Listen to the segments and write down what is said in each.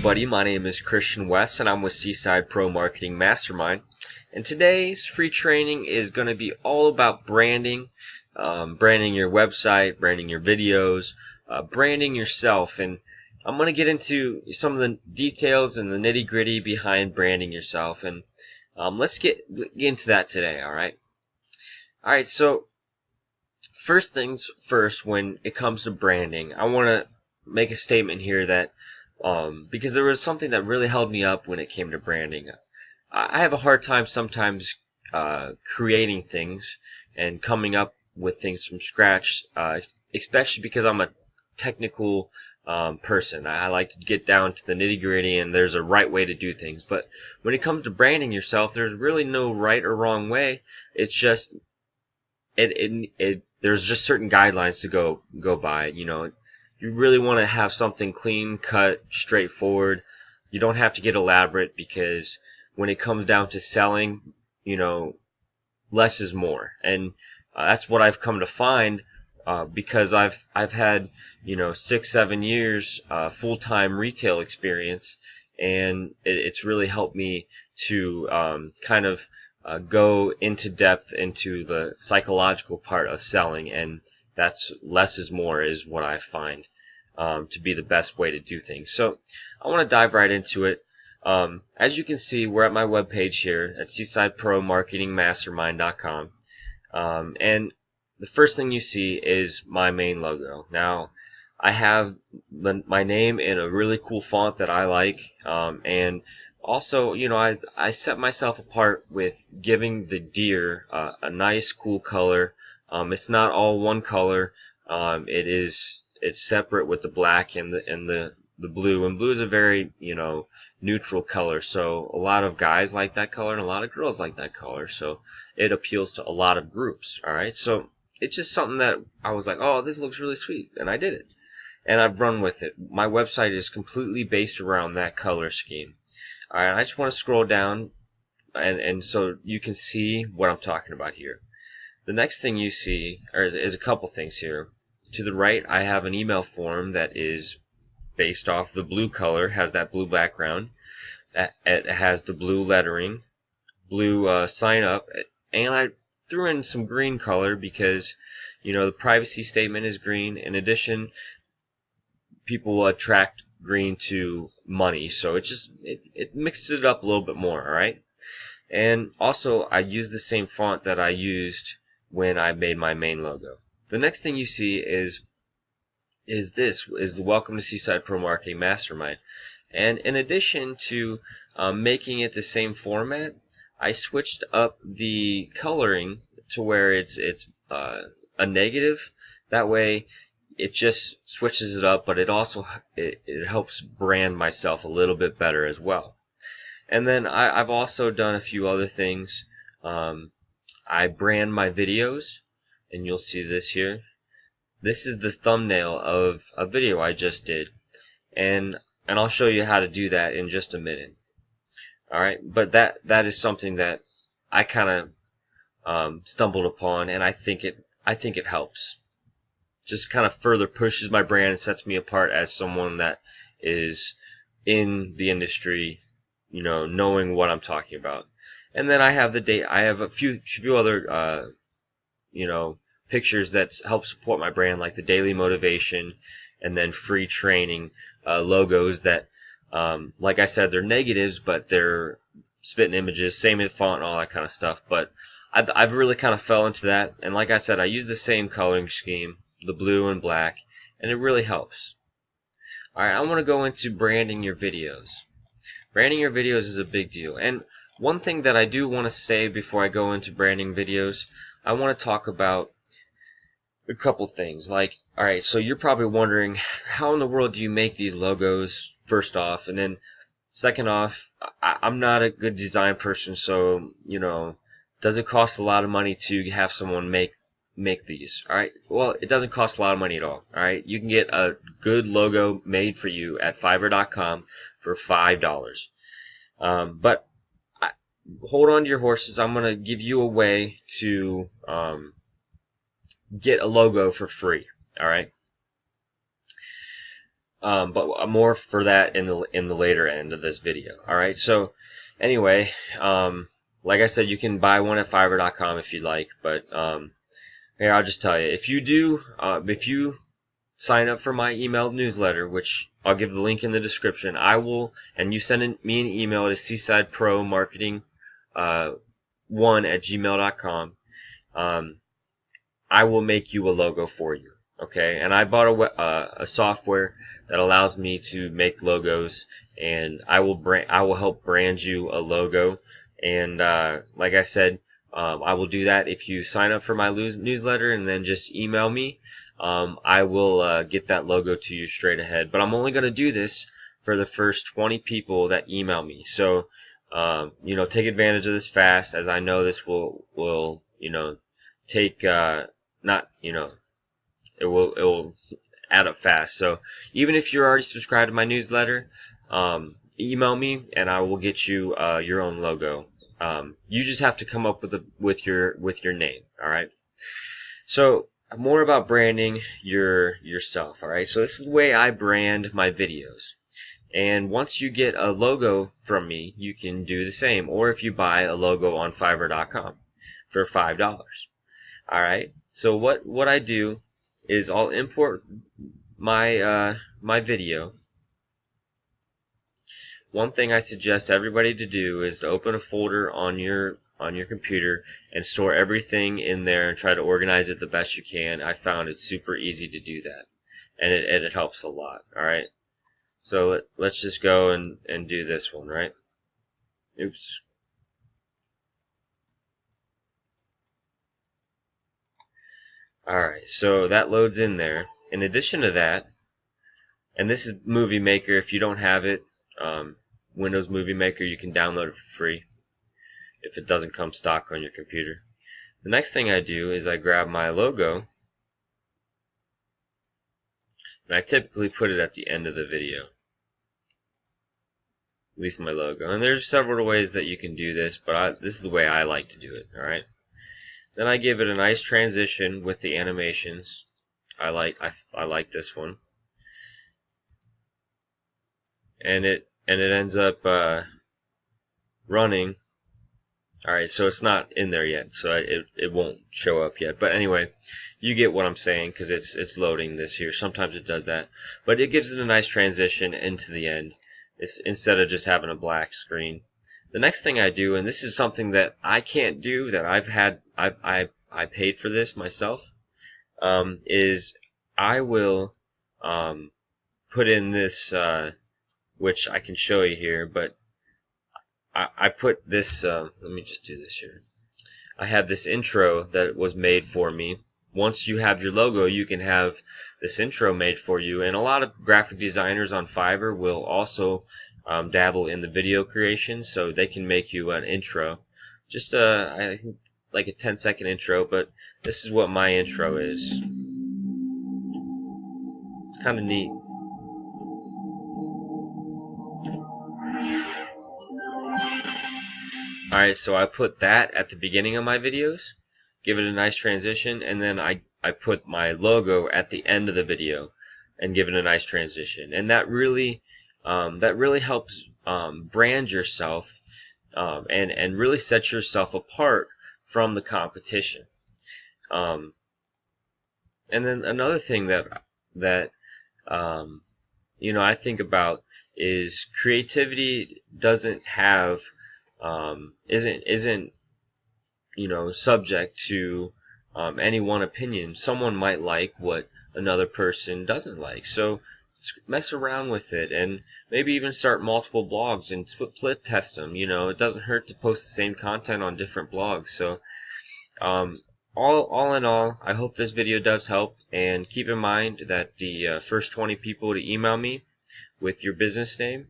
everybody, my name is Christian West and I'm with Seaside Pro Marketing Mastermind. And today's free training is going to be all about branding, branding your website, branding your videos, branding yourself. And I'm going to get into some of the details and the nitty-gritty behind branding yourself. And let's get into that today, alright? Alright, so first things first, when it comes to branding, I want to make a statement here that because there was something that really held me up when it came to branding. I have a hard time sometimes creating things and coming up with things from scratch, especially because I'm a technical person. I like to get down to the nitty-gritty, and there's a right way to do things. But when it comes to branding yourself, there's really no right or wrong way. It's just there's just certain guidelines to go by. You know, you really want to have something clean cut, straightforward. You don't have to get elaborate, because when it comes down to selling, you know, less is more. And that's what I've come to find, because I've had, you know, 6-7 years full-time retail experience, and it's really helped me to kind of go into depth into the psychological part of selling, and that's less is more is what I find to be the best way to do things. So I want to dive right into it. As you can see, we're at my webpage here at SeasideProMarketingMastermind.com, and the first thing you see is my main logo. Now, I have my name in a really cool font that I like, and also, you know, I set myself apart with giving the deer a nice, cool color. It's not all one color. It's separate with the black and the blue, and blue is a very, you know, neutral color. So a lot of guys like that color, and a lot of girls like that color. So it appeals to a lot of groups. All right. So it's just something that I was like, oh, this looks really sweet, and I did it, and I've run with it. My website is completely based around that color scheme. All right. I just want to scroll down, and so you can see what I'm talking about here. The next thing you see is a couple things here. To the right, I have an email form that is based off the blue color, has that blue background. It has the blue lettering, blue sign up, and I threw in some green color because, you know, the privacy statement is green. In addition, people will attract green to money, so it mixes it up a little bit more, alright? And also, I used the same font that I used when I made my main logo. The next thing you see is the Welcome to Seaside Pro Marketing Mastermind. And in addition to making it the same format, I switched up the coloring to where it's a negative. That way, it just switches it up, but it also it helps brand myself a little bit better as well. And then I've also done a few other things. I brand my videos, and you'll see this here. This is the thumbnail of a video I just did, and I'll show you how to do that in just a minute. Alright, but that is something that I kind of stumbled upon, and I think it helps. Just kind of further pushes my brand and sets me apart as someone that is in the industry, you know, knowing what I'm talking about. And then I have the date. I have a few other you know, pictures that help support my brand, like the daily motivation, and then free training logos that, like I said, they're negatives, but they're spitting images, same in font and all that kind of stuff. But I've really kind of fell into that, and like I said, I use the same coloring scheme, the blue and black, and it really helps. Alright, I want to go into branding your videos. Branding your videos is a big deal, and one thing that I do want to say before I go into branding videos, I want to talk about a couple things. Like, alright, so you're probably wondering, how in the world do you make these logos, first off? And then, second off, I'm not a good design person, so, you know, does it cost a lot of money to have someone make these? Alright, well, it doesn't cost a lot of money at all. Alright, you can get a good logo made for you at Fiverr.com for $5. But hold on to your horses. I'm going to give you a way to get a logo for free. Alright, but more for that in the later end of this video. All right. So anyway, like I said, you can buy one at Fiverr.com if you like, but here I'll just tell you, if you sign up for my email newsletter, which I'll give the link in the description, and you send me an email to seasidepromarketing1 at gmail.com, I will make you a logo for you. Okay, and I bought a software that allows me to make logos, and I will help brand you a logo. And like I said, I will do that if you sign up for my newsletter and then just email me. I will get that logo to you straight ahead. But I'm only going to do this for the first 20 people that email me. So take advantage of this fast, as I know this will take it will add up fast. So even if you're already subscribed to my newsletter, email me and I will get you your own logo. You just have to come up with your name. All right. So more about branding yourself. All right. So this is the way I brand my videos. And once you get a logo from me, you can do the same. Or if you buy a logo on Fiverr.com for $5. All right. So what I do is I'll import my my video. One thing I suggest everybody to do is to open a folder on your computer and store everything in there and try to organize it the best you can. I found it's super easy to do that, and it helps a lot. All right. So let's just go and do this one, right? Oops. Alright, so that loads in there. In addition to that, and this is Movie Maker. If you don't have it, Windows Movie Maker, you can download it for free if it doesn't come stock on your computer. The next thing I do is I grab my logo, and I typically put it at the end of the video. At least my logo. And there's several ways that you can do this, but this is the way I like to do it. Alright. Then I give it a nice transition with the animations. I like this one, and it ends up running. All right, so it's not in there yet, so it won't show up yet. But anyway, you get what I'm saying because it's loading this here. Sometimes it does that, but it gives it a nice transition into the end. It's instead of just having a black screen. The next thing I do, and this is something that I can't do, that I paid for this myself, is I will put in this, which I can show you here, but I put this, let me just do this here. I have this intro that was made for me. Once you have your logo, you can have this intro made for you, and a lot of graphic designers on Fiverr will also dabble in the video creation, so they can make you an intro. Just I think like a 10-second intro, but this is what my intro is. It's kind of neat. Alright, so I put that at the beginning of my videos, give it a nice transition, and then I put my logo at the end of the video and give it a nice transition. And that really helps brand yourself and really set yourself apart from the competition. And then another thing that I think about is creativity doesn't have isn't subject to any one opinion. Someone might like what another person doesn't like, so mess around with it and maybe even start multiple blogs and split test them. It doesn't hurt to post the same content on different blogs. So all in all, I hope this video does help, and keep in mind that the first 20 people to email me with your business name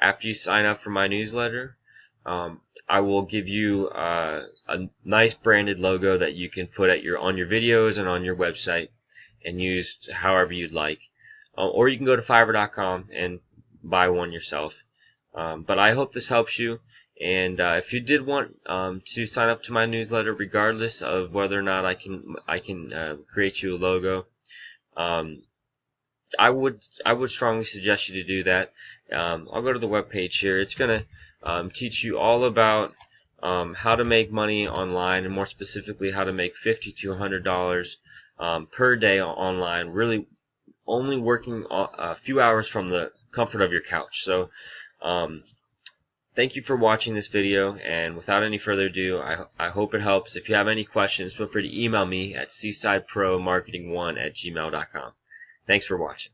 after you sign up for my newsletter, I will give you a nice branded logo that you can put on your videos and on your website and use however you'd like. Or you can go to Fiverr.com and buy one yourself. But I hope this helps you. And if you did want to sign up to my newsletter, regardless of whether or not I can create you a logo, I would strongly suggest you to do that. I'll go to the web page here. It's gonna teach you all about how to make money online, and more specifically how to make $50 to $100 per day online, really only working a few hours from the comfort of your couch. So thank you for watching this video, and without any further ado, I hope it helps. If you have any questions, feel free to email me at seasidepromarketing1@gmail.com. Thanks for watching.